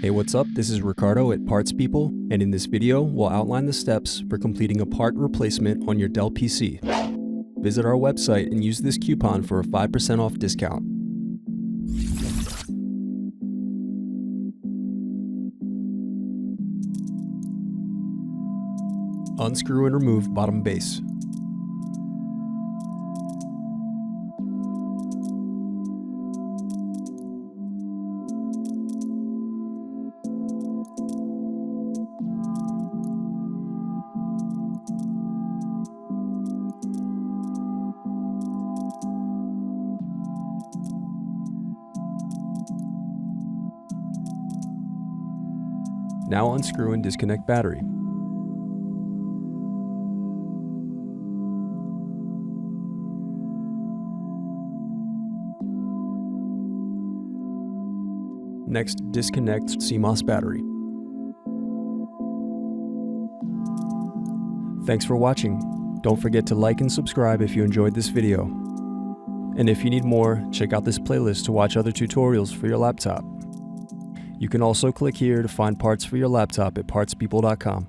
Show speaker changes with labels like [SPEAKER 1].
[SPEAKER 1] Hey, what's up? This is Ricardo at Parts People, and in this video, we'll outline the steps for completing a part replacement on your Dell PC. Visit our website and use this coupon for a 5% off discount. Unscrew and remove bottom base. Now unscrew and disconnect battery. Next, disconnect CMOS battery. Thanks for watching. Don't forget to like and subscribe if you enjoyed this video. And if you need more, check out this playlist to watch other tutorials for your laptop. You can also click here to find parts for your laptop at partspeople.com.